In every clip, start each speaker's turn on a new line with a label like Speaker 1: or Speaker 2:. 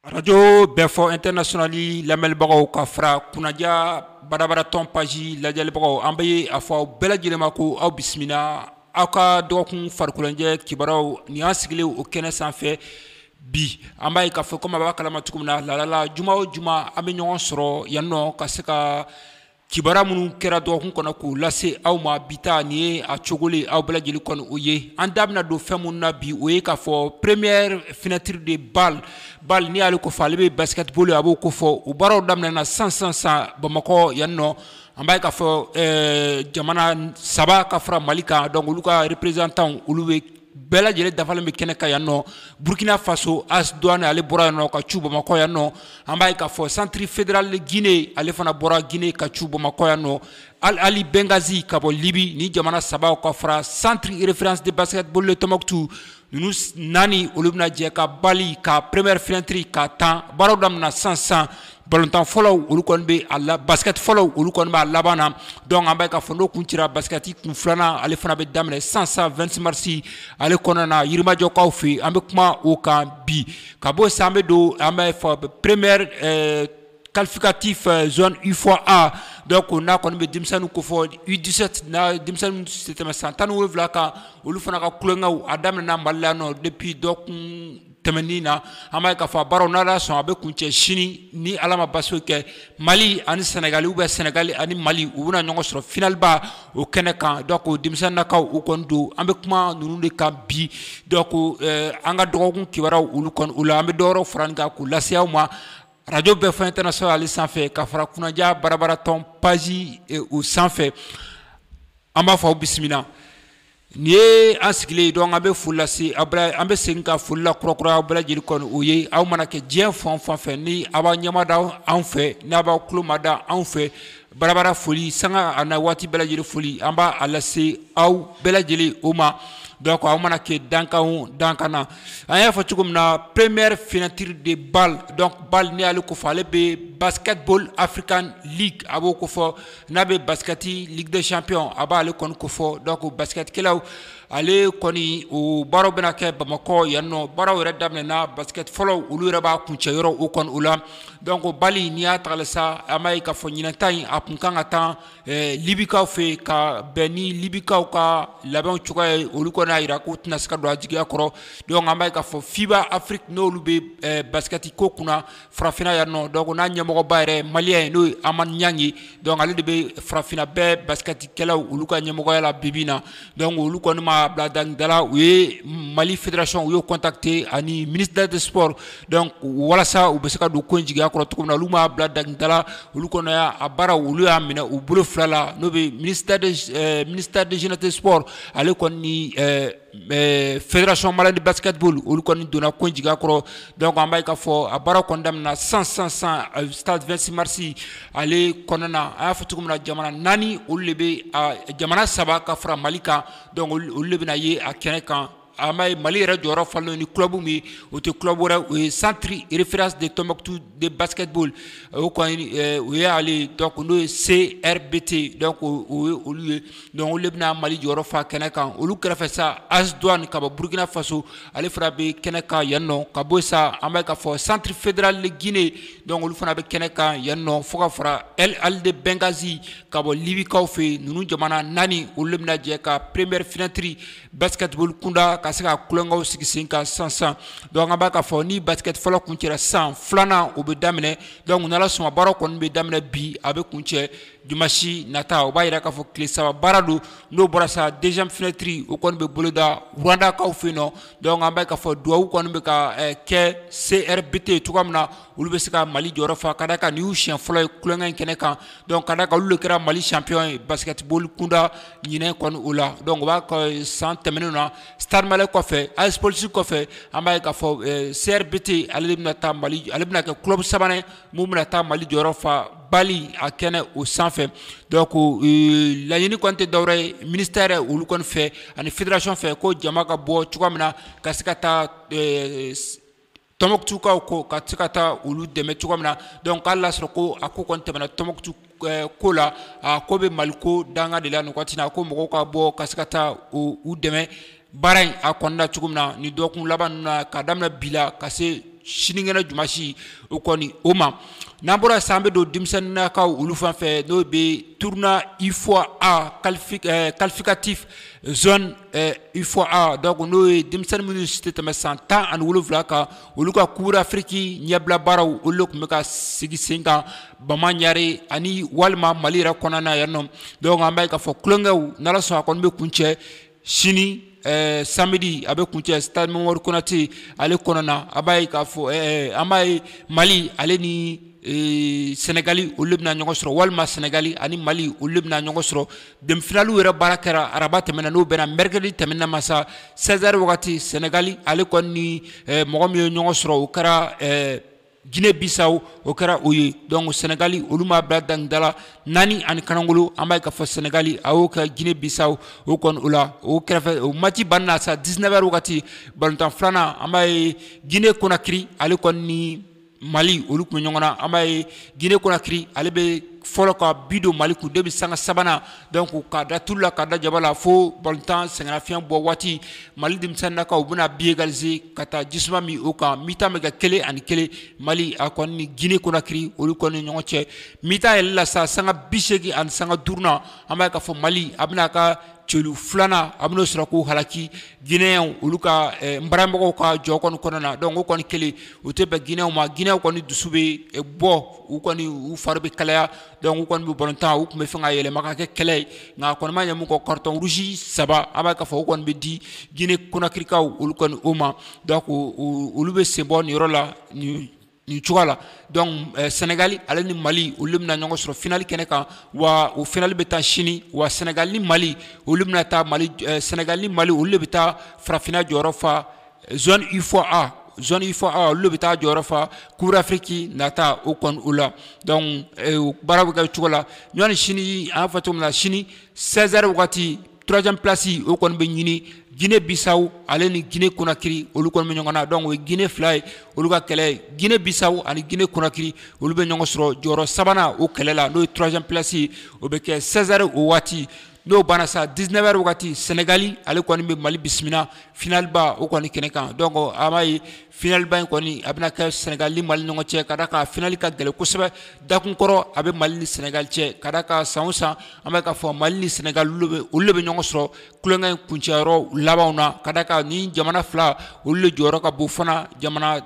Speaker 1: Radio Befo Internationally lamɛnbagaw ka fara kunnaja barabaratɔn page lajɛlibagaw an bɛ a fɔ aw bɛɛ lajɛlen ma ko aw bisimila aw ka dɔgɔkun farikoloɲɛ kibaruyaw ni an sigilen o kɛnɛ sanfɛ bi an b'a ye k'a fɔ komi a b'a kalama cogo min na lalala juma o juma an bɛ ɲɔgɔn sɔrɔ yan nɔ ka se ka kibaruya minnu kɛra dɔgɔkun kɔnɔ k'u lase aw ma bi ta nin ye a cogolen aw bɛɛ lajɛlen kɔni o ye an da bɛna don fɛn minnu na bi o ye k'a fɔ première fenêtre de BAL n'i y'ale ko fɔ ale bɛ basketball a b'o ko fɔ o baaraw daminɛna sisan Bamakɔ yan nɔ an b'a ye k'a fɔ jamana saba ka fara Mali kan donc olu ka représentant olu bɛ bɛɛ lajɛlen dafalen bɛ kɛnɛ kan yan nɔ Burkina Faso AS Douane ale bɔra yan nɔ ka cu Bamakɔ yan nɔ an b'a ye k'a fɔ centre fédéral de Guinée ale fana bɔra Guinée ka cu Bamakɔ yan nɔ Ali Benghazi ka bɔ Libi ni jamana sabaw ka fara centre référence de basketball de Tombouctou ninnu naani olu bɛna jɛ ka bali ka première fenêtre ka tan baaraw daminɛna sisan balontan fɔlɔw olu kɔni bɛ a la basket fɔlɔw olu kɔni b'a laban na donc an b'a ye k'a fɔ n'o kun cira basketi kun filanan ale fana bɛ daminɛ sisan 26 mars ale kɔnɔna na yirimajɔkaw fɛ an bɛ kuma o kan bi ka bɔ sisan an bɛ don an b'a fɔ première qualificatif zone U4A donc n'a kɔni bɛ denmisɛnninw ko fɔ U17 na denmisɛnninw tɛ tɛmɛ san 17 kan olu fana ka kulonkɛw a daminɛna Mali la nɔ depuis dɔgɔkun tɛmɛnin na an b'a ye k'a fɔ a baaraw n'Ala sɔn a bɛ kuncɛ sini ni Ala ma basi kɛ Mali ani Sénégal Sénégal ani Mali u bɛna ɲɔgɔn sɔrɔ finaleba o kɛnɛ kan donc denmisɛnninnakaw u kɔni don an bɛ kuma ninnu de kan bi donc an ka dɔgɔkun kibaruyaw olu kɔni o la an bɛ dɔ wɛrɛw fara nin kan k'u lase aw ma radio Befo International ale sanfɛ ka fara kunnaja barabaratɔn page o sanfɛ an b'a fɔ aw bisimila nin ye an sigilen donc an bɛ foli lase aw bɛɛ an bɛ segin ka foli la kurakuraya aw bɛɛ lajɛlen kɔni o ye aw mana kɛ diɲɛ fan o fan fɛ ni aw b'aw ɲɛma da anw fɛ n'a b'aw tulo ma da anw fɛ barabara foli sanga a na waati bɛɛ lajɛlen foli an b'a lase aw bɛɛ lajɛlen o ma donc aw mana kɛ dankan na an y'a fɔ cogo min na première fenêtre de BAL donc BAL ni y'ale ko fɔ ale bɛ basketball African League a b'o ko fɔ n'a bɛ basketi Ligue des champions a b'ale kɔni ko fɔ donc basketkɛlaw ale kɔni o baaraw bɛna kɛ Bamakɔ yan nɔ baaraw yɛrɛ daminɛna basket fɔlɔ olu yɛrɛ b'a kuncɛ yɔrɔ o kɔni o la donc BAL n'i y'a ta sa an b'a ye k'a fɔ ɲinɛ ta in a kun kan ka taa Libikaw fɛ ka bɛn ni Libikaw ka labɛnw cogoya ye olu kɔni y'a jira k'u tɛna se ka don a jigiya kɔrɔ donc an b'a ye k'a fɔ FIBA Afrique n'olu bɛ basketi ko kunna farafinna yan nɔ donc n'a ɲɛmɔgɔba yɛrɛ maliyɛn n'o ye Amani Ɲang ye donc ale de bɛ farafinna bɛɛ basketikɛlaw olu ka ɲɛmɔgɔya la bibi na donc olu kɔni ma bila dangidala u ye Mali fédération u y'o contacté ani ministère des sports donc walasa u bɛ se ka don ko in jigiya kɔrɔ cogo min na olu ma bila dangidala olu kɔni y'a baara olu y'a minɛ u bolo fila la n'o bɛ ministère de jeunesse et sport ale kɔni ni fédération malienne de basketball olu kɔni donna ko in jigiya kɔrɔ donc an b'a ye k'a fɔ a baara kɔni daminɛna sisan stade 26 mars ale kɔnɔna na a y'a fɔ cogo min na jamana naani olu de bɛ jamana saba ka fara Mali kan donc olu de bɛna ye a kɛnɛ kan an b'a ye Mali yɛrɛ jɔyɔrɔ falen ni club min o tɛ club wɛrɛ o ye centre référence de Tombouctou de basketball o kɔni o ye ale donc n'o ye CRBT donc o ye olu ye donc olu de bɛna Mali jɔyɔrɔ fa kɛnɛ kan olu kɛrɛfɛ sa AS Douane ka bɔ Burkina Faso ale fana bɛ kɛnɛ kan yan nɔ ka bɔ sa an b'a ye k'a fɔ centre fédéral de Guinée donc olu fana bɛ kɛnɛ kan yan nɔ fo ka fara Ali Benghazi ka bɔ Libikaw fɛ ninnu jamana naani olu de bɛna jɛ ka première fenêtre basketball kunda ka se ka kulonkɛw sigi sen kan sisan donc an b'a k'a fɔ ni basket fɔlɔ kun cɛra sisan filanan o bɛ daminɛ donc n'Ala sɔnna baaraw kɔni bɛ daminɛ bi a bɛ kuncɛ dimanche nata o b'a jira k'a fɔ tile saba baara don n'o bɔra sa deuxième fenêtre o kɔni bɛ boloda Rwandakaw fɛ yen nɔ donc an b'a ye k'a fɔ duwawu kɔni bɛ ka kɛ CRBT cogoya min na olu bɛ se ka Mali jɔyɔrɔ fa ka d'a kan nin y'u siɲɛ fɔlɔ ye kulonkɛ in kɛnɛ kan donc ka d'a kan olu de kɛra Mali champion ye basketball kunda ɲinɛ kɔni o la donc o b'a kɛ san tɛmɛnenw na Stade Malien kɔfɛ AS Police kɔfɛ an b'a ye k'a fɔ CRBT ale de bɛna taa Mali ale bɛna kɛ club sabanan mun bɛna taa Mali jɔyɔrɔ fa BAL a kɛnɛ o sanfɛ donc laɲini kɔni tɛ dɔwɛrɛ ye ministère olu kɔni fɛ ani fédération fɛ ko jama ka bɔ cogoya min na ka se ka taa Tombouctou ko ka se ka taa olu dɛmɛ cogoya min na donc hali n'a sɔrɔ ko a ko kɔni tɛmɛna Tombouctou ko la a ko bɛ Mali ko danga de la nin waati in na ko mɔgɔw ka bɔ ka se ka taa u dɛmɛ baara in a kɔnɔna cogo min na ni dɔgɔkun laban ninnu na k'a daminɛ bi la ka se sinikɛnɛ jumasi o kɔni o ma n'an bɔra sisan an bɛ don denmisɛnninnakaw olu fan fɛ n'o bɛ tournoi UFOA qualificatif zone UFOA donc n'o ye denmisɛnnin minnu si tɛ tɛmɛ san 17 kan olu ka Coupe d'Afrique ɲɛbila baaraw olu de tun bɛ ka sigi sen kan Bamaɲare ani walima Mali yɛrɛ kɔnɔna na yan nɔ donc an b'a ye k'a fɔ kulonkɛw n'Ala sɔnna a kɔni bɛ kuncɛ sini samedi a bɛ kuncɛ stade Mamadu Konate ale kɔnɔna a b'a ye k'a fɔ an b'a ye Mali ale ni Senegali olu bɛna ɲɔgɔn sɔrɔ walima Senegali ani Mali olu bɛna ɲɔgɔn sɔrɔ demi-finale yɛrɛ baara kɛra araba tɛmɛna n'o bɛnna mercredi tɛmɛna ma sa 16h wagati Senegali ale kɔni ni mɔgɔ min ye ɲɔgɔn sɔrɔ o kɛra Guinée-Bissau o kɛra o ye donc Senegali olu ma bila dangidala 4 ani kanangolo an b'a ye k'a fɔ Senegali a y'o kɛ Guinée-Bissau o kɔni o la o kɛrɛfɛ o match banna sa 19h wagati balontan filanan an b'a ye Guinée-Conakry ale kɔni ni Mali olu tun bɛ ɲɔgɔn na an b'a ye Guinée-Conakry ale bɛ fɔlɔ ka bi don Mali kun depuis sanga sabanan donc k'a da tulu la k'a da jaba la fo balontan sɛgɛnnafiɲɛ bɔ waati Mali denmisɛnninnakaw u bɛna bi égaliser ka taa jisuma min o kan mi-temps bɛ kɛ 1-1 Mali a kɔni ni Guinée-Conakry olu kɔni ni ɲɔgɔn cɛ mi-temps yɛlɛ la sa sanga 80 ani sanga 5nan an b'a ye k'a fɔ Mali a bɛna a ka celu filanan a bɛn'o sɔrɔ k'o halaki Guinéens olu ka nbaramɔgɔw ka jɔ kɔni kɔnɔna na donc o kɔni kelen o tɛ bɛn Guinéens ma Guinéens kɔni dusu bɛ bɔ u kɔni u fari bɛ kalaya donc u kɔni bɛ balontan u tun bɛ fɛ ka yɛlɛma ka kɛ kɛlɛ ye nka a kɔni ma ɲɛ mun kɔ carton rouge 3 an b'a ye k'a fɔ o kɔni bɛ di Guinée-Conakrykaw olu kɔni o ma donc olu bɛ sen bɔ nin yɔrɔ la nin cogoya la donc Senegali ale ni Mali olu bɛna ɲɔgɔn sɔrɔ finali kɛnɛ kan wa o finali bɛ taa sini wa Senegal ni Mali olu bɛna taa Senegal ni Mali olu de bɛ taa farafinna jɔyɔrɔ fa zone UFOA olu de bɛ taa jɔyɔrɔ fa Coupe d'Afrique nata o kɔni o la donc baara bɛ kɛ cogo la ɲɔni sini an y'a fɔ cogo min na sini 16h wagati 3e place o kɔni bɛ ɲini Guinée-Bissau ale ni Guinée-Conakry olu kɔni bɛ ɲɔgɔn na donc o ye Guinée fila ye olu ka kɛlɛ ye Guinée-Bissau ani Guinée-Conakry olu bɛ ɲɔgɔn sɔrɔ jɔyɔrɔ sabanan o kɛlɛ la n'o ye 3e place o bɛ kɛ 16h o waati n'o banna sa 19h wagati Senegali ale kɔni bɛ Mali bisimila finale ba o kɔni kɛnɛ kan donc an b'a ye finale ba in kɔni a bɛna kɛ Senegal ni Mali ɲɔgɔn cɛ ka d'a kan finale ka gɛlɛn kosɛbɛ dakun kɔrɔ a bɛ Mali ni Senegal cɛ ka d'a kan san o san an bɛ k'a fɔ Mali ni Senegal olu de bɛ ɲɔgɔn sɔrɔ kulonkɛ in kuncɛyɔrɔ labanw na ka d'a kan ni jamana fila olu de jɔyɔrɔ ka bon fana jamana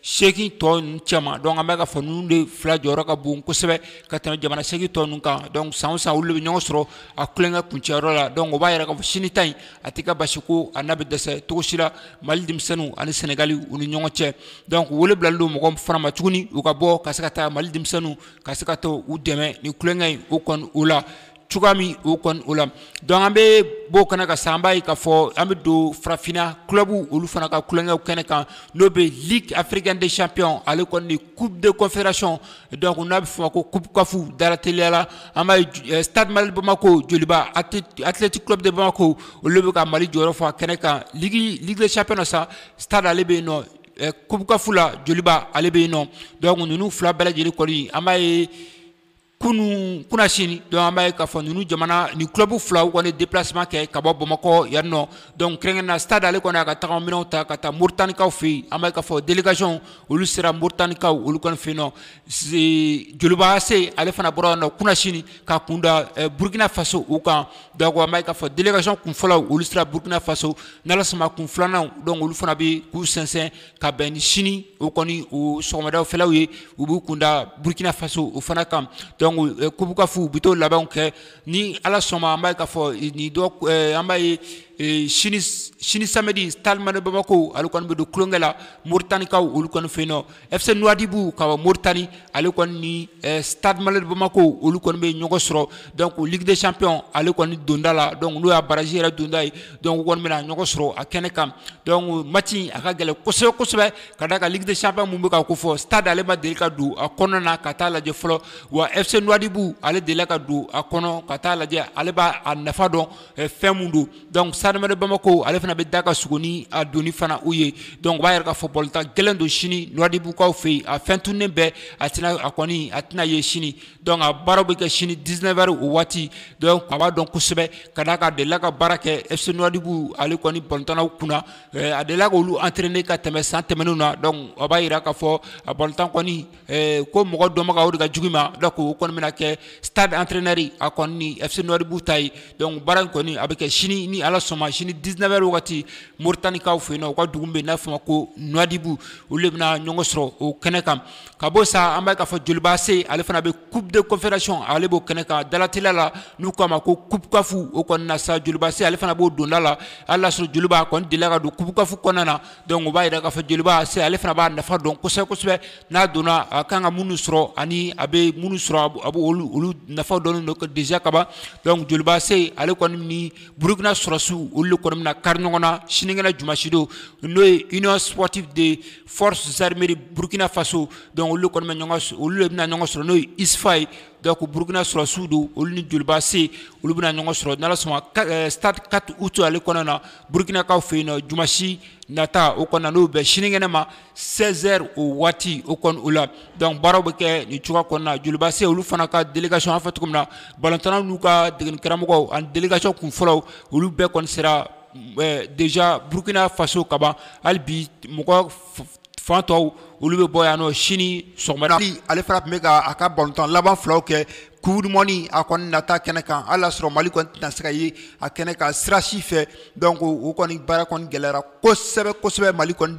Speaker 1: 8 tɔ ninnu cɛma donc an bɛ k'a fɔ ninnu de fila jɔyɔrɔ ka bon kosɛbɛ ka tɛmɛ jamana 8 tɔ ninnu kan donc san o san olu de bɛ ɲɔgɔn sɔrɔ a kulonkɛ kuncɛyɔrɔ la donc o b'a yɛrɛ k'a fɔ sini ta in a tɛ ka basi ko a n'a bɛ dɛsɛ cogo si la Mali denmisɛnninw ani Senegali u ni ɲɔgɔn cɛ donc wele bilalen don mɔgɔ fana ma tuguni u ka bɔ ka se ka taa Mali denmisɛnninw ka se ka taa u dɛmɛ nin kulonkɛ in o kɔni o la cogoya min o kɔni o la donc an bɛ b'o kɛnɛ kan sisan an b'a ye k'a fɔ an bɛ don farafinna clubw olu fana ka kulonkɛw kɛnɛ kan n'o bɛ Ligue africaine des champions ale kɔni ni Coupe de confédération donc n'a bɛ fɔ ma ko Coupe CAF dara teliya la an b'a ye Stade Mali Bamako joliba Athletic Club de Bamako olu bɛ ka Mali jɔyɔrɔ fɔ a kɛnɛ kan Ligue des champions sa Stade ale bɛ yen nɔ Coupe CAF la joliba ale bɛ yen nɔ donc ninnu fila bɛɛ lajɛlen kɔni an b'a ye kuna sini donc an b'a ye k'a fɔ ninnu jamana ni club fila u kɔni déplacement kɛ ka bɔ Bamakɔ yan nɔ donc kɛrɛnkɛrɛnnenya stade ale kɔni a ka tagama minɛnw ta ka taa Mouritanikaw fɛ yen an b'a ye k'a fɔ délégation olu sera Mouritanikaw olu kɔni fɛ yen nɔ Joliba AC ale fana bɔra yan nɔ kuna sini ka kun da Burkina Faso u kan donc an b'a ye k'a fɔ délégation kun fɔlɔw olu sera Burkina Faso n'Ala sɔnna kun filananw donc olu fana bɛ k'u sɛnsɛn ka bɛn ni sini o kɔni o sɔgɔmadaw fɛlaw ye u b'u kun da Burkina Faso o fana kan donc Coupe CAF u bɛ t'o labɛnw kɛ ni Ala sɔnna an b'a ye k'a fɔ nin dɔ an b'a ye sini samedi Stade Mali Bamako ale kɔni bɛ don kulonkɛ la Mouritanikaw olu kɔni fɛ yen nɔ FC Nouadhibou ka bɔ Mauritanie ale kɔni ni Stade Mali Bamako olu kɔni bɛ ɲɔgɔn sɔrɔ donc Ligue des champions ale kɔni donda la donc n'o y'a baraji yɛrɛ donda ye donc u kɔni bɛna ɲɔgɔn sɔrɔ a kɛnɛ kan donc match a ka gɛlɛn kosɛbɛ kosɛbɛ ka d'a kan Ligue des champions mun bɛ ka ko fɔ Stade ale ma deli ka don a kɔnɔna na ka taa lajɛ fɔlɔ wa FC Nouadhibou ale delila ka don a kɔnɔ ka taa lajɛ ale b'a nafa dɔn fɛn mun don donc Stade Mare Bamako ale fana be daga sugoni a doni fana uye donc ba yɛrɛ ka fɔ bɔlɔntan gɛlɛn do sini Nouadhibou kaw fɛ a fɛn tunnen bɛɛ a tɛna ye sini donc a baaraw bɛ kɛ sini 19h o waati donc a b'a dɔn kosɛbɛ ka d'a kan a delila ka baara kɛ FC Nouadhibou ale kɔni bɔlɔntanaw kunna a delila k'olu entraîner ka tɛmɛ san tɛmɛnenw na donc a b'a yira k'a fɔ a bɔlɔntan kɔni ko mɔgɔ dɔnbaga o de ka jugu ma donc o kɔni bɛna kɛ stade entraîneur a kɔni ni FC Nouadhibou ta ye donc baara in kɔni a bɛ kɛ sini ni ala sɔnna sini 19h wagati Moritani kaw fɛ yen nɔ u ka dugu bɛ n'a fɔ ma ko Nouadhibou olu de bɛna ɲɔgɔn sɔrɔ o kɛnɛ kan ka bɔ sa an b'a k'a fɔ Joliba AS ale fana bɛ coupe de confédération ale b'o kɛnɛ kan dalateliya la n'u k'a ma ko coupe kafu o kɔni na sa Joliba AS ale fana b'o donda la hali n'a sɔrɔ Joliba a kɔni delila ka don coupe kafu kɔnɔna na donc o b'a yira k'a fɔ Joliba AS ale fana b'a nafa dɔn kosɛbɛ kosɛbɛ n'a donna a kan ka minnu sɔrɔ ani a bɛ minnu sɔrɔ a b'o olu nafa dɔnnen don déjà kaban donc Joliba AS ale kɔni ni Burkina sɔrɔsiw olu de kɔni bɛna kari ɲɔgɔn na sinikɛnɛ jumasi don n'o ye Union sportive des forces armées de Burkina Faso donc olu de kɔni bɛna ɲɔgɔn sɔrɔ n'o ye ISFA ye donc Burkina sɔrɔsiw don olu ni Joliba AS olu bɛna ɲɔgɔn sɔrɔ n'ala sɔnna stade 4 août ale kɔnɔna na Burkina kaw fɛ yen nɔ jumasi nata o kɔnɔna n'o bɛ sinikɛnɛ ma 16h o waati o kɔni o la donc baaraw bɛ kɛ nin cogoya kɔnɔna Joliba AS olu fana ka délégation an fɛ cogo min na ballontannaw n'u ka degeli ani délégation kun fɔlɔw olu bɛɛ kɔni sera déjà Burkina Faso kaban hali bi mɔgɔ fan tɔw olu bɛ bɔ yan nɔ sini sɔgɔmada ale fana tun bɛ ka a ka ballontan laban filaw kɛ coupe du monde a kɔni nata kɛnɛ kan hali y'a sɔrɔ Mali kɔni tɛna se ka ye a kɛnɛ kan sira si fɛ donc o kɔni baara kɔni gɛlɛyara kosɛbɛ kosɛbɛ Mali kɔni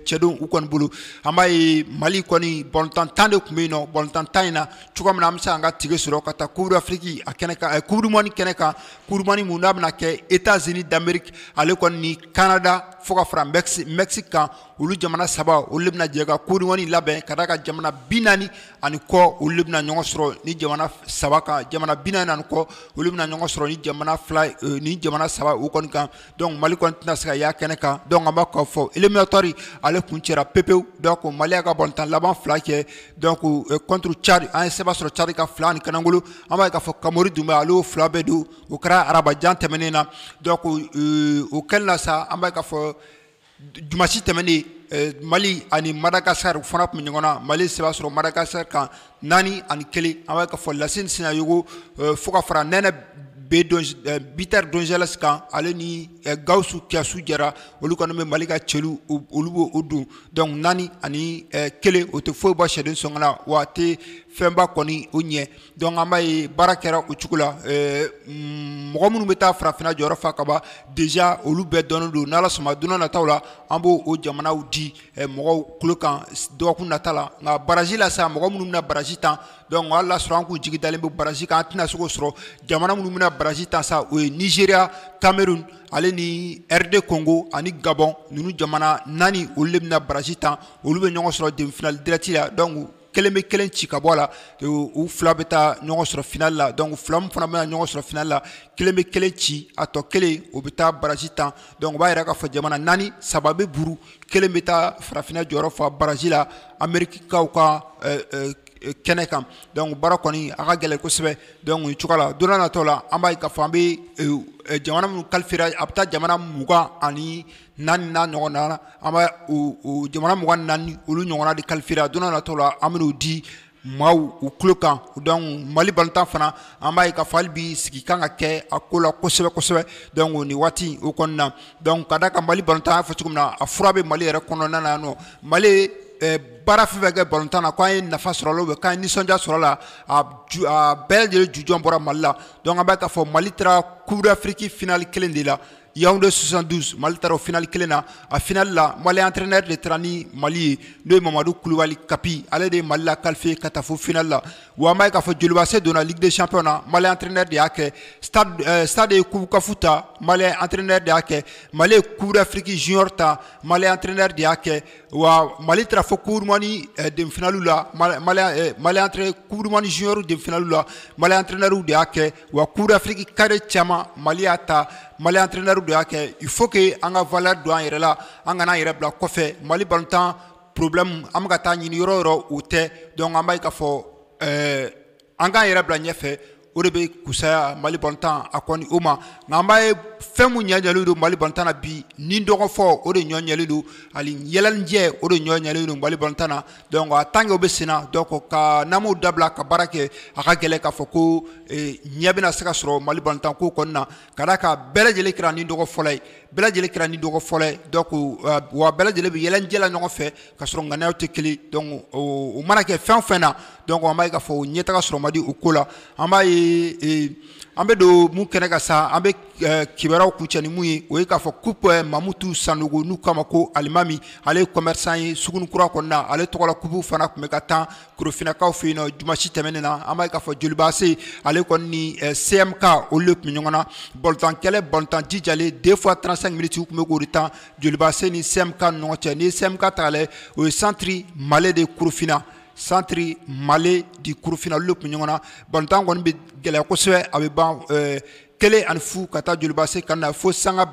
Speaker 1: cɛdenw u kɔni bolo an b'a ye Mali kɔni ballontan 10 de tun bɛ yen nɔ ballontan 10 in na cogoya min na an bɛ se k'an ka tige sɔrɔ ka taa coupe d'Afrique a kɛnɛ kan coupe du monde kɛnɛ kan coupe du monde mun n'a bɛna kɛ États-Unis d'Amérique ale kɔni ni Canada fo ka fara Mexique kan olu jamana saba olu de bɛna jɛ ka coupe du monde labɛn ka d'a kan jamana 40 ani kɔ olu de bɛna ɲɔgɔn sɔrɔ ni jamana saba kan jamana 40 ani kɔ olu bɛna ɲɔgɔn sɔrɔ ni jamana fila ni jamana saba o kɔni kan donc Mali kɔni tɛna se ka y'a kɛnɛ kan donc an b'a k'a fɔ éliminatoire ale kun cɛra pepewu donc Mali y'a ka ballontan laban fila kɛ donc contre Tchad an ye sɛbɛn sɔrɔ Tchad ka fila ani kanangolo an b'a ye k'a fɔ Kamori Dunbuya ale y'o fila bɛɛ don o kɛra arabajan tɛmɛnen na donc o kɛlen na sa an b'a ye k'a fɔ jumasi tɛmɛnen Mali ani Madagascar fana tun bɛ ɲɔgɔn na Mali sɛbɛn sɔrɔ Madagascar kan 4 ani 1 an b'a ye k'a fɔ Lasine Sinayogo fo ka fara Nɛnɛ Biter Donjeles kan ale ni Gawusu Kiasu Jara olu kɔni bɛ Mali ka cɛlu olu b'o dun donc 4 ani 1 o tɛ foyi bɔ sɛden sɔngɔ la wa a tɛ fɛnba kɔni o ɲɛ donc an b'a ye baara kɛra o cogo la mɔgɔ minnu bɛ taa farafinna jɔyɔrɔ fa ka ban déjà olu bɛɛ dɔnnen don n'ala sɔnna don n'a nataw la an b'o o jamanaw di mɔgɔw tulo kan dɔgɔkun nata la nka baraji la sa mɔgɔ minnu bɛna baraji tan donc hali n'a sɔrɔ an k'u jigi dalen bɛ baraji kan an tɛna se k'o sɔrɔ jamana minnu bɛna baraji tan sa o ye Nigeria Cameroun ale ni RD Congo ani Gabon ninnu jamana 4 olu de bɛna baraji tan olu bɛ ɲɔgɔn sɔrɔ demi-finale direct la donc kelen bɛ kelen ci ka bɔ a la u fila bɛ taa ɲɔgɔn sɔrɔ finale la donc fila min fana bɛna ɲɔgɔn sɔrɔ finale la kelen bɛ kelen ci a tɔ kelen o bɛ taa baraji tan donc o b'a yira k'a fɔ jamana 4 saba bɛ buru kelen bɛ taa farafinna jɔyɔrɔ fa baraji la Amerikikaw ka kɛnɛ kan donc baara kɔni a ka gɛlɛn kosɛbɛ donc o cogoya la don n'a nataw la an b'a ye k'a fɔ an bɛ jamana minnu qualifiera a bɛ taa jamana 20 ani 4 n'a ɲɔgɔn na an b'a o jamana 24 olu ɲɔgɔnna de qualifiera don n'a nataw la an bɛ n'o di maaw u tulo kan donc Mali ballontan fana an b'a ye k'a fɔ hali bi sigi kan ka kɛ a ko la kosɛbɛ kosɛbɛ donc nin waati o kɔni na donc ka d'a kan Mali ballontan an y'a fɔ cogo min na a fura bɛ Mali yɛrɛ kɔnɔna na yan nɔ Mali baara fɛn fɛn kɛ ballontan na k'an ye nafa sɔrɔ a la k'an ye nisɔndiya sɔrɔ a la a bɛɛ lajɛlen jujɔn bɔra Mali la donc an b'a ye k'a fɔ Mali taara Coupe d'Afrique finale 1 de la Yaoundé 72 Mali taara o finale 1 na a finale la Mali entraîneur de taara ni Mali ye n'o ye Mamadou Koulibaly Kapi ale de ye Mali la qualifié ka taa fo finale la wa an b'a ye k'a fɔ Joliba AS donna Ligue des Champions na Mali entraîneur de y'a kɛ stade ye Coupe Kafu ta Mali entraîneur de y'a kɛ Mali ye Coupe d'Afrique junior ta Mali entraîneur de y'a kɛ wa Mali taara fo Coupe du monde demi-finale la Mali entraîneur Coupe du monde junior demi-finale la Mali entraîneur de y'a kɛ wa Coupe d'Afrique carré caman Mali y'a ta Mali entraîneur de y'a kɛ il faut que an ka valeur don an yɛrɛ la an kana an yɛrɛ bila kɔfɛ Mali ballontan problème an bɛ ka taa ɲini yɔrɔ o yɔrɔ o tɛ donc an b'a ye k'a fɔ an k'an yɛrɛ bila ɲɛfɛ o de bɛ kusaya Mali balontan a kɔni o ma nka an b'a ye fɛn min ɲɛɲɛlen don Mali balontan na bi ni dɔgɔ fɔ o de ɲɔɲɛlen don hali yɛlɛnijɛ o de ɲɔɲɛlen don Mali balontan na donc en tant que o bɛ sen na donc ka n'an m'o dabila ka baara kɛ a ka gɛlɛn k'a fɔ ko ɲɛ bɛna se ka sɔrɔ Mali balontan ko kɔnɔna na ka d'a kan bɛɛ lajɛlen kɛra ni dɔgɔ fɔlɔ ye bɛɛ lajɛlen kɛra ni dɔgɔ fɔlɔ ye donc wa bɛɛ lajɛlen bɛ yɛlɛnijɛ la ɲɔgɔn fɛ ka sɔrɔ ŋaniyaw tɛ kelen donc o mana kɛ fɛn o fɛn na donc an b'a ye k'a fɔ ɲɛtaga sɔrɔ man di o ko la an b'a ye an bɛ don mun kɛnɛ ka sa an bɛ kibaruyaw kuncɛ ni mun ye o ye k'a fɔ coupe Mamutu Sanogo n'u k'a ma ko alimami ale ye commerçant ye Sugunukura kɔnɔna na ale tɔgɔla coupe fana tun bɛ ka tan Korofinakaw fɛ yen nɔ dimanche tɛmɛnen na an b'a ye k'a fɔ Joliba Ase ale kɔni ni CMK olu de tun bɛ ɲɔgɔn na balontan kɛlɛ balontan jijalen 2 fois 35 minutes u tun bɛ k'o de tan Joliba Ase ni CMK ni ɲɔgɔn cɛ n'i ye CMK ta k'a lajɛ o ye centre Malais de Korofina centre Malais di Korofina olu de tun bɛ ɲɔgɔn na balontan kɔni bɛ gɛlɛya kosɛbɛ a bɛ ban 1-0 ka taa Joliba Ase kan na fo sanga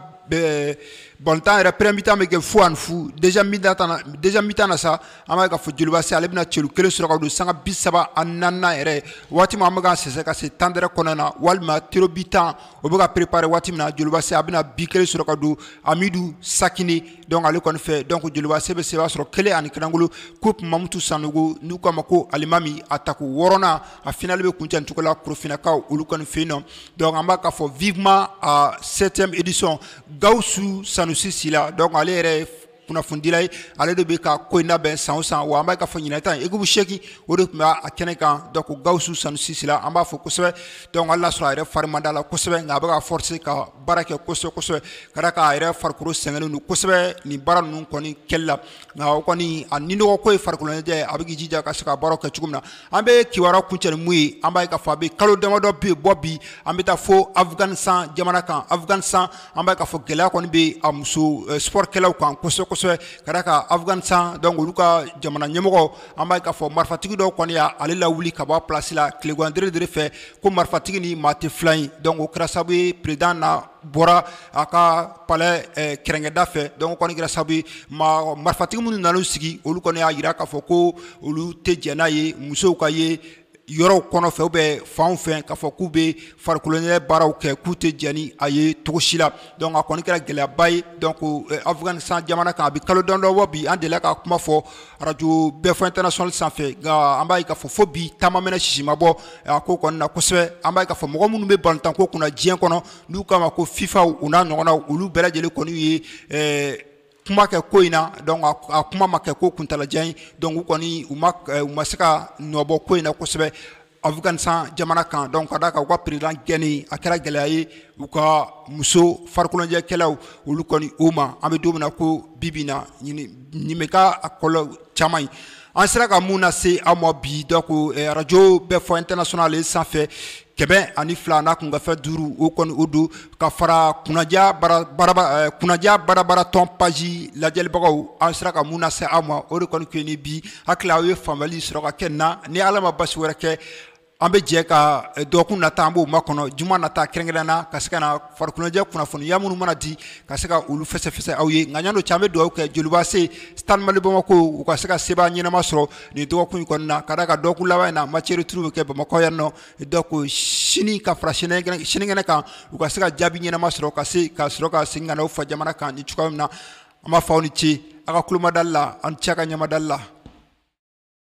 Speaker 1: balontan yɛrɛ premier mi-temps bɛ kɛ 0-0 deuxième mi-temps na sa an b'a ye k'a fɔ Joliba Ase ale bɛna celu 1 sɔrɔ ka don sanga 34 yɛrɛ waati min an bɛ k'an sɛsɛ ka se tandɛrɛ kɔnɔna na walima tiro bi-temps o bɛ ka préparer waati min na Joliba Ase a bɛna bi 1 sɔrɔ ka don Amidu Sakine donc ale kɔni fɛ donc Joliba Ase bɛ se b'a sɔrɔ 1-0 coupe Mamutu Sanogo n'u k'a ma ko alimami a tako 6nan a finale bɛ kuncɛ nin cogo la Korofinakaw olu kɔni fɛ yen nɔ donc an b'a k'a fɔ vivement à 7e édition Gawusu Sanusi Sila donc ale yɛrɛ kunnafondila ye ale de bɛ ka ko in labɛn san o san wa an b'a k'a fɔ ɲinɛ ta équipe seki o de tun bɛ a kɛnɛ kan donc Gawusu Sanusi Sila an b'a fɔ kosɛbɛ donc hali n'a sɔrɔ a yɛrɛ fari man d'a la kosɛbɛ nka a bɛ ka forcer ka baara kɛ kosɛbɛ ka d'a kan a yɛrɛ farikolo sɛgɛnnen don kosɛbɛ nin baara ninnu kɔni kɛli la nka o kɔni a nimɔgɔko ye farikolo ɲɛnajɛ a bɛ k'i jija ka se ka baaraw kɛ cogo min na an bɛ kibaruya kuncɛ ni mun ye an b'a ye k'a fɔ a bɛ kalo damadɔ bɔ bi an bɛ taa fo Afganistan jamana kan Afganistan an b'a ye k'a fɔ gɛlɛya kɔni bɛ a muso sportkɛlaw kan kosɛbɛ ka d'a kan Afganistan donc olu ka jamana ɲɛmɔgɔ an b'a ye k'a fɔ marifatigi dɔw kɔni y'ale lawuli ka bɔ a place la tilegan dere fɛ ko marifatigi ni maa tɛ filan ye donc o kɛra sababu ye président na bɔra a ka palais kɛrɛnkɛda fɛ donc o kɔni kɛra sababu ye marifatigi minnu nan'u sigi olu kɔni y'a jira k'a fɔ ko olu tɛ jɛn n'a ye musow ka ye yɔrɔw kɔnɔ fɛ ou bien fanw fɛ k'a fɔ k'u bɛ farikolo ɲɛnajɛ baaraw kɛ k'u tɛ jɛn ni a ye cogo si la donc a kɔni kɛra gɛlɛyaba ye donc Afganistan jamana kan a bɛ kalo damadɔ bɔ bi an delila ka kuma fɔ radio BFM international sanfɛ nka an b'a ye k'a fɔ fo bi taamamɛnɛ sisi ma bɔ a ko kɔni na kosɛbɛ an b'a ye k'a fɔ mɔgɔ minnu bɛ balontanko kunna diɲɛ kɔnɔ n'u k'a ma ko FIFA u n'a ɲɔgɔnnaw olu bɛɛ lajɛlen kɔni ye kuma kɛ ko in na donc a kuma ma kɛ ko kuntalajan ye donc u kɔni u ma se ka nɔbɔ ko in na kosɛbɛ Afganistan jamana kan donc ka d'a kan u ka président gɛnni a kɛra gɛlɛya ye u ka muso farikolo ɲɛnajɛkɛlaw olu kɔni o ma an bɛ don min na ko bi na nin bɛ k'a kɔlɔlɔ caman ye an sera ka mun lase aw ma bi donc radio BFM international sanfɛ 102 n'a kun ka fɛ 5 o kɔni o don ka fara kunnaja barabaratɔn page lajɛlibagaw an sera ka mun lase aw ma o de kɔni kun ye ni bi hakili aw ye faamuyali sɔrɔ ka kɛ nin na ni Ala ma basi wɛrɛ kɛ an bɛ jɛ ka dɔgɔkun nata an b'o makɔnɔ juma nata kɛrɛnkɛrɛnnen na ka se ka na farikolo ɲɛnajɛ kunnafoniya minnu mana di ka se ka olu fɛsɛfɛsɛ aw ye nka ɲani o cɛ an bɛ dugawu kɛ Joliba Ase Stade Mali Bamako u ka se ka sebaya ɲɛnama sɔrɔ nin dɔgɔkun in kɔnɔna na ka d'a kan dɔgɔkun laban in na match retour bɛ kɛ Bamakɔ yan nɔ donc sini ka fara sinikɛnɛ kan u ka se ka jaabi ɲɛnama sɔrɔ ka sɔrɔ ka segin ka na u fa jamana kan ni cogoya min na an b'a fɔ aw ni ce a ka kulomadali la an ni ce a ka ɲamadali la.